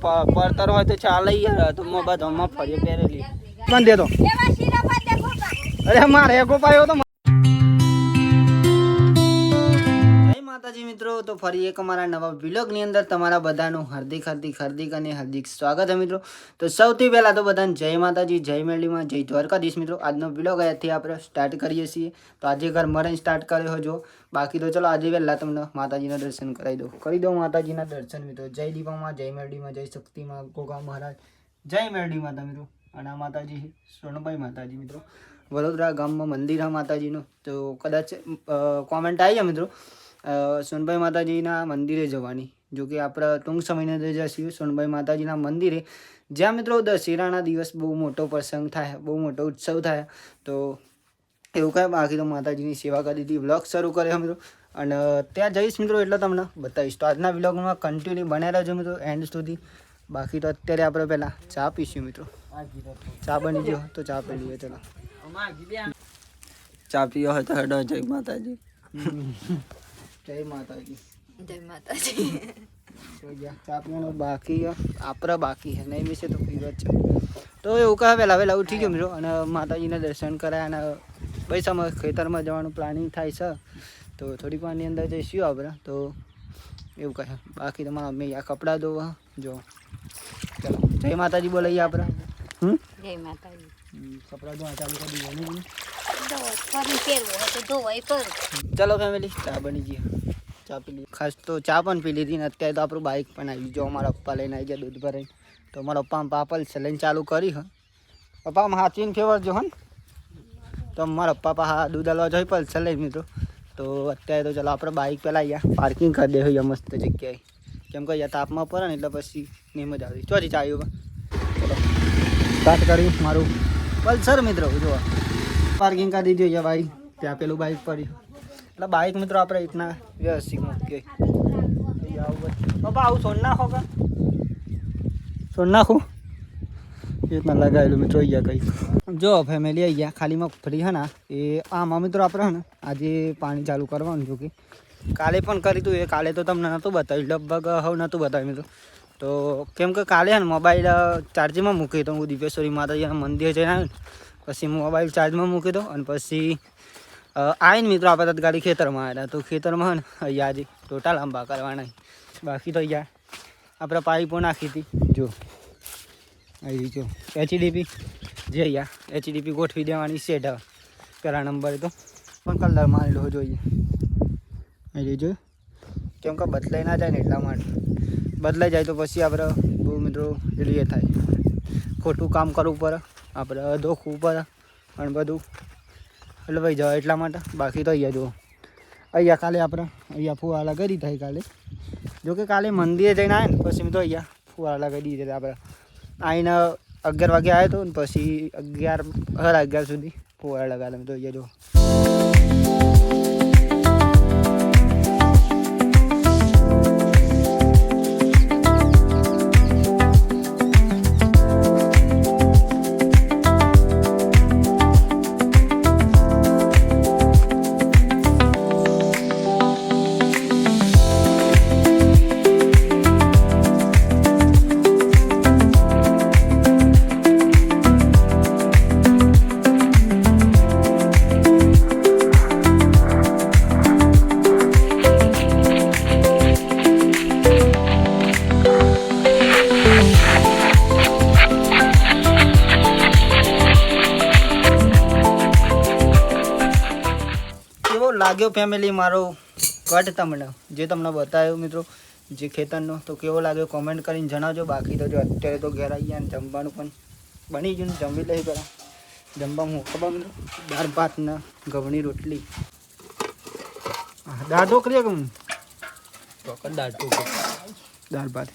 પડતર હોય તો ચાલે યાર, તો બધામાં ફરી પહેરેલી પણ દે દો. અરે મારે એકો પાયો તો. માતાજી મિત્રો, તો ફરી એક અમારા નવા વ્લોગની અંદર તમારા બધાનું હાર્દિક સ્વાગત છે મિત્રો. તો સૌથી પહેલાં તો બધાને જય માતાજી, જય મેરડીમાં, જય દ્વારકાધીશ મિત્રો. આજનો વ્લોગ અહીંયાથી આપણે સ્ટાર્ટ કરીએ છીએ. તો આજે ઘર મરણ સ્ટાર્ટ કર્યો જો, બાકી તો ચલો આજે વહેલા તમને માતાજીના દર્શન કરી દો માતાજીના દર્શન મિત્રો. જય દીપામાં, જય મેરડીમાં, જય શક્તિમાં, ગોગા મહારાજ, જય મેરડી માતા મિત્રો. અને આ માતાજી સોનભાઈ માતાજી મિત્રો, વડોદરા ગામમાં મંદિર હા માતાજીનું. તો કદાચ કોમેન્ટ આવી જાય મિત્રો સોનભાઈ માતાજીના મંદિરે જવાની, જો કે આપણે ટૂંક સમયની અંદર જઈશું સોનભાઈ માતાજીના મંદિરે, જ્યાં મિત્રો દશેરાના દિવસ બહુ મોટો પ્રસંગ થાય, બહુ મોટો ઉત્સવ થાય. તો એવું કાંઈ બાકી તો માતાજીની સેવા કરી હતી, વ્લોગ શરૂ કર્યો મિત્રો. અને ત્યાં જઈશ મિત્રો એટલે તમને બતાવીશ. તો આજના વ્લોગમાં કન્ટિન્યુ બનાવી રહેજો મિત્રો એન્ડ સુધી. બાકી તો અત્યારે આપણે પહેલાં ચા પીશું મિત્રો. ચા બની ગયો તો ચા પી લઈએ. ચલો ચા પીવો હોય તો હેડો. જય માતાજી. જય માતાજી, જય માતાજી. ચા પીવાનું બાકી આપણે બાકી છે નહીં, વિશે તો પીવો જ છે. તો એવું કહે વહેલા ઉઠી ગયો મિત્રો અને માતાજીના દર્શન કરાયા. અને ભાઈ સમય ખેતરમાં જવાનું પ્લાનિંગ થાય છે, તો થોડીક વારની અંદર જઈશું આપણે. તો એવું કહે બાકી તમારા મમ્મી આ કપડાં ધોવા જો. ચાલો જય માતાજી બોલાઈએ આપણે. જય માતાજી. કપડાં ધોવા ચાલુ કરી દઈએ. ચલો ફેમિલી, ચા બની ગઈ, ચા પી લીધી. ખાસ તો ચા પણ પી લીધી ને અત્યારે તો આપણું બાઇક પણ આવી ગયું. અમારા પપ્પા લઈને આવી ગયા દૂધ ભરાઈને. તો મારા પપ્પા પાપલ છે લઈને ચાલુ કરી હ. પપ્પા હાચવીને ફેવરજો હન. તો મારા પપ્પા હા દૂધ હલવા જોઈ પલ્સ લઈ મિત્રો. તો અત્યારે તો ચાલો આપણે બાઇક પહેલાં અહીંયા પાર્કિંગ કરી દે હોય મસ્ત જગ્યાએ, કેમ કે અહીંયા તાપમાં પડે ને એટલે પછી નહીં મજા આવી. ચોથી ચા આવ્યું ચલો સ્ટાર્ટ કરી મારું પલ્સર મિત્રો. જોવા પાર્કિંગ કરી દીધી અહીંયા બાઇક, ત્યાં પેલું બાઇક પડ્યું એટલે બાઇક મિત્રો આપણે રીતના વ્યવસ્થિત મૂકીએ. પપ્પા આવું સોન નાખો કે સોન નાખું એ રીતના લગાવેલું મિત્રો. અહીંયા કંઈક જો ફેમિલી અહીંયા ખાલીમાં ફરી હે ને એ આમાં મિત્રો આપણે હે ને આજે પાણી ચાલુ કરવાનું. જો કે કાલે પણ કરી હતું એ, કાલે તો તમને નહોતું બતાવ્યું, લગભગ હવે નહોતું બતાવ્યું મિત્રો. તો કેમ કે કાલે હે ને મોબાઈલ ચાર્જિંગમાં મૂકી તો હું દિવ્યેશ્વરી માતાજીના મંદિર જઈને આવ્યો ને પછી મોબાઈલ ચાર્જમાં મૂકી દો. અને પછી આવીને મિત્રો આપણે ગાડી ખેતરમાં આવ્યા. તો ખેતરમાં હે ને અહીંયા આજે ટોટા લાંબા કરવાના, બાકી તો અહીંયા આપણે પાઇપો નાખી હતી. જો આવી જો એચડીપી જે અહીંયા એચડીપી ગોઠવી દેવાની સેટ હવે પહેલા નંબરે. તો પણ કલર મારેલો જોઈએ આવી જો, કેમ કે બદલાઈ ના જાય ને એટલા માટે. બદલાઈ જાય તો પછી આપણે બહુ મિત્રો પેલું એ થાય, ખોટું કામ કરવું પડે આપણે, ધોખવું પડે અને બધું એટલે ભાઈ જવાય એટલા માટે. બાકી તો અહીંયા જુઓ અહીંયા કાલે આપણે અહીંયા ફુવારા કરી થાય કાલે. જો કે કાલે મંદિરે જઈને આવે ને પછી મિત્રો અહીંયા ફુવારા કરી દીધી આપણે. આવીને 11 વાગે આવ્યો હતો ને પછી 11 સુધી ફુવારા લગાડે તો અહીંયા જો. લાગ્યો ફેમિલી મારો કટ તમને જે તમને બતાવ્યો મિત્રો જે ખેતરનો, તો કેવો લાગ્યો કોમેન્ટ કરીને જણાવજો. બાકી તો જો અત્યારે તો ઘેર આવી ગયા ને જમવાનું પણ બની ગયું ને જમી લઈ પહેલાં. જમવામાં હું ખબર મિત્રો દાળ ભાત ને ઘઉંની રોટલી, દાળ ઢોકળી કે હું દાળ ભાત.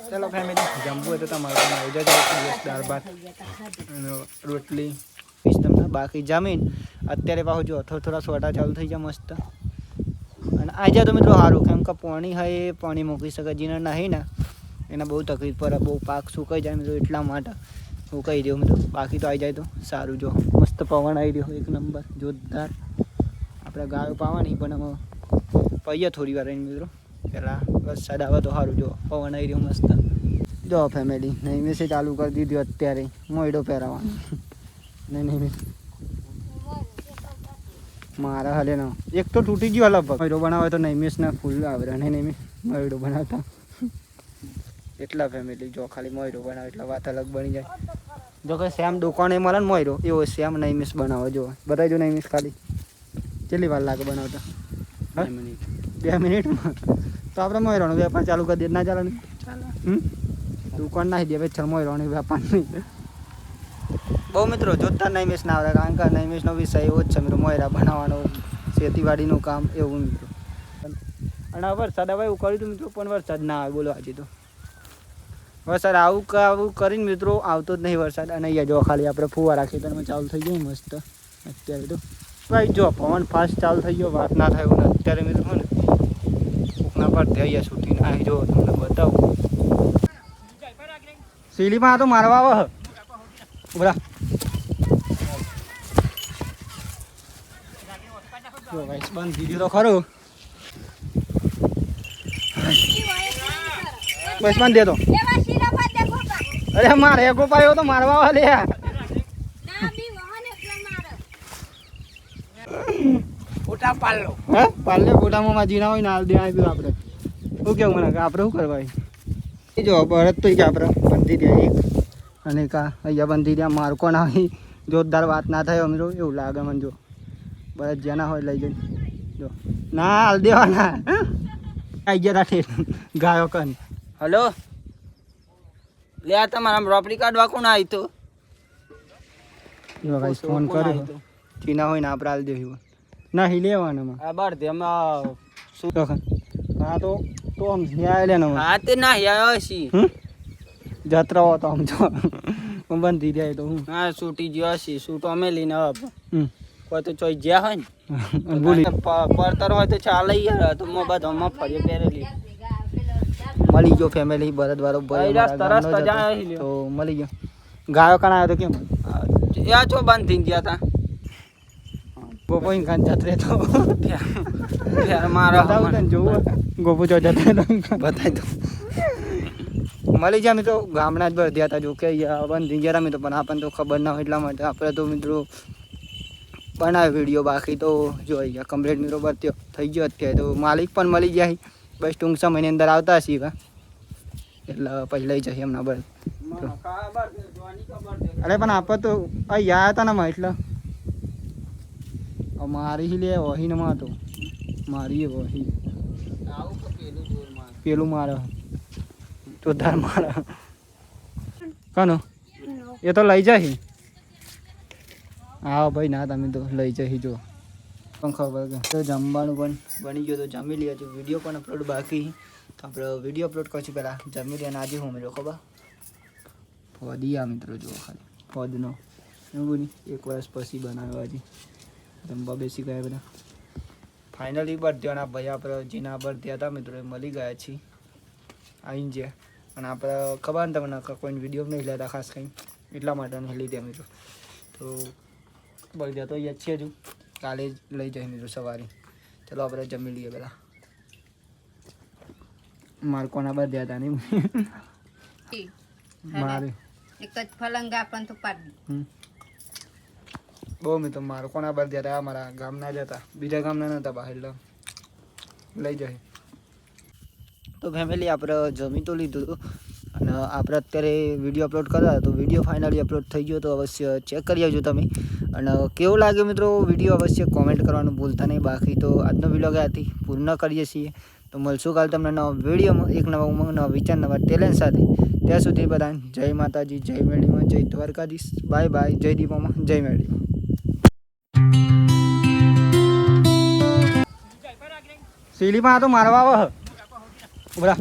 ચાલો ફેમિલી જમવું હોય તો તમારે આવી જજો. દાળ ભાત રોટલી તમને. બાકી જમીન અત્યારે પાછું જો થોડા સોટા ચાલુ થઈ જાય મસ્ત. અને આવી જાય તો મિત્રો સારું, કેમ કે પાણી હોય એ પાણી મૂકી શકે, જેને નહીં ને એને બહુ તકલીફ પડે, બહુ પાક સુકાઈ જાય મિત્રો. એટલા માટે હું કહી દઉં મિત્રો. બાકી તો આવી જાય તો સારું. જો મસ્ત પવન આવી રહ્યો એક નંબર જોરદાર. આપણે ગાયો પાવાની પણ અમે પહીએ થોડી વાર રહીને મિત્રો. પેલા વરસાદ આવે તો સારું. જો પવન આવી રહ્યો મસ્ત. જો ફેમિલી નહીં મેસે ચાલુ કરી દીધું અત્યારે મોયડો પહેરાવાનું. નહીં મારા હાલે ના એક તો તૂટી ગયો લગભગ. મોયડો બનાવે તો નહીં મેસના ફૂલ આવે નહીં મોયડો બનાવતા એટલા ફેમિલી. જો ખાલી મોયડો બનાવે એટલે વાત અલગ બની જાય. જો કે સેમ દુકાને મળે ને મોયરો એવો સેમ નહીં મિસ બનાવો. જો બતાવી જો નહીં મિસ ખાલી કેટલી વાર લાગે બનાવતા? 2 મિનિટમાં તો આપણે મોયરાનો વેપાર ચાલુ કરી દે. ના ચાલે ને દુકાન નાખી દે પછી મોયરાનો વેપાર નહીં. બહુ મિત્રો જોતા નહીં મિસ ના આવે કારણ કે નહીં મિસનો વિષય એવો જ છે મિત્રો મોયરા બનાવવાનો ખેતીવાડીનું કામ એવું મિત્રો. અને વરસાદ હવે એવું કર્યું હતું મિત્રો પણ વરસાદ ના આવે બોલો આજે તો. વરસાદ આવું કરીને મિત્રો આવતો જ નહીં વરસાદ. અને અહીંયા જો ખાલી આપણે ફુવારા ખેતરમાં ચાલુ થઈ ગયું મસ્ત અત્યારે તો. ભાઈ જો પવન ફાસ્ટ ચાલુ થઈ ગયો વાત ના થાય ને અત્યારે મિત્રો ને કોકના પર તે અહીંયા છૂટીને આવી જો તમને બતાવું. સીલીમાં આ તો મારવા આવે ઉભરા. જો ભાઈ બંધ દીધું તો ખરું. બસ બંધ દે તો. અરે મારે એકો પાયો તો મારવા વાલે ફોટા પાડલો. હે પાડલે ફોટામાં માજી ના હોય ને હાલ દે આવી આપણે. શું કેવું મને આપણે શું કરવા એ જો ભરત તો કે આપણે બંધી દે એક અને કા અહીંયા બંધી દે મારકો ના હોય જોરદાર વાત ના થાય અમીરો એવું લાગે મને. જો બસ જ્યાં ના હોય લઈ જઈને જો ના હાલ દેવાના આવી ગયા ઠેર ગાયો કન. હલો લે આ તમારા રોપડી કાઢવા કોણ આવી તો? ફોન કર્યો ચીના હોય ને આપણે હાલ દેવું નહીં લેવાના આ બાર દે શું હા તો આમ લે ને હા તે ના આવ્યો છી જતરા હો તો આમ જો બંધી જાય તો હું હા છૂટી ગયો છી સૂટ અમે લઈને કોઈ તો ચોઈ જ્યાં હોય ને ભૂલી પડતર હોય તો ચાલે યાર તો બધામાં ફરી પહેરેલી મળી ગયો ફેમિલી ભરત વાળો તો મળી ગયો. ગાયો કણ આવ્યો તો કેમ યા છો બંધ થઈ ગયા હતા ગોપો ખાન જતરે તો મારા જોવું ગોપુ જો જતરે બતાવી દો. મળી જાય મિત્રો ગામડા જ ભરતી હતા જો કે બંધ થઈ ગયા મિત્રો પણ આપણને તો ખબર ના હોય એટલા માટે આપણે તો મિત્રો બનાવ્યો વિડીયો. બાકી તો જો અહીંયા કમ્પ્લીટ મિત્રો ભરતી થઈ ગયો અત્યારે તો માલિક પણ મળી જાય બસ ટૂંક સમયની અંદર આવતા હશે એટલે પછી લઈ જશે એમના બર. અરે પણ આપણે તો અહીંયા હતા ને એટલે મારી લે વહી ને માં તો મારી વહી પેલું મારે જોરદાર મારે કાનો એ તો લઈ જાય. હા ભાઈ ના તમે તો લઈ જઈ જો પણ ખબર કે તો જમવાનું પણ બની ગયો તો જમી લઈએ. જો વિડીયો પણ અપલોડ બાકી તો આપણે વિડીયો અપલોડ કરશું પહેલાં જમી લઈએ. અને આજે હું મિત્રો ખબર ફોદી આ મિત્રો જો ખાલી ફોદનો એવું નહીં 1 વર્ષ પછી બનાવ્યો હજી જમવા બેસી ગયા બધા. ફાઇનલી બર્થડેના ભાઈ આપણે જેના બર્થડે હતા મિત્રો એ મળી ગયા છીએ આવીને જે. અને આપણે ખબર ને તમને કોઈને વિડીયો નહીં લેતા ખાસ કંઈ એટલા માટે નહીં લીધા મિત્રો. તો બર્થડે તો અહીંયા જ છે જ કાલે જ લઈ જાય મિત્રો સવારે. ચલો આપણે જમી લઈએ પહેલાં. મારે કોના બર્થડે હતા નહીં મારે એક જ ફલંગા પણ તો પાડી બહુ મિત્રો મારે કોના બર્થડે હતા મારા ગામના જ હતા બીજા ગામના નહોતા બહાર એટલે લઈ જાય. તો ફેમિલી આપણે જમી તો લીધું હતું અને આપણે અત્યારે વિડીયો અપલોડ કર્યા તો વિડીયો ફાઇનલી અપલોડ થઈ ગયો તો અવશ્ય ચેક કરી આવજો તમે. અને કેવું લાગ્યું મિત્રો વિડીયો અવશ્ય કોમેન્ટ કરવાનું ભૂલતા નહીં. બાકી તો આજનો વિડીયો ત્યાંથી પૂર્ણ કરીએ છીએ. તો મળશું કાલે તમને નવા વિડીયોમાં એક નવા ઉમંગ નવા વિચાર નવા ટેલેન્ટ સાથે. ત્યાં સુધી બધા જય માતાજી જય મેળીમાં જય દ્વારકાધીશ બાય બાય જય દીપામાં જય મેળીમાં. સીલીમાં આ તો મારવા આવે બરા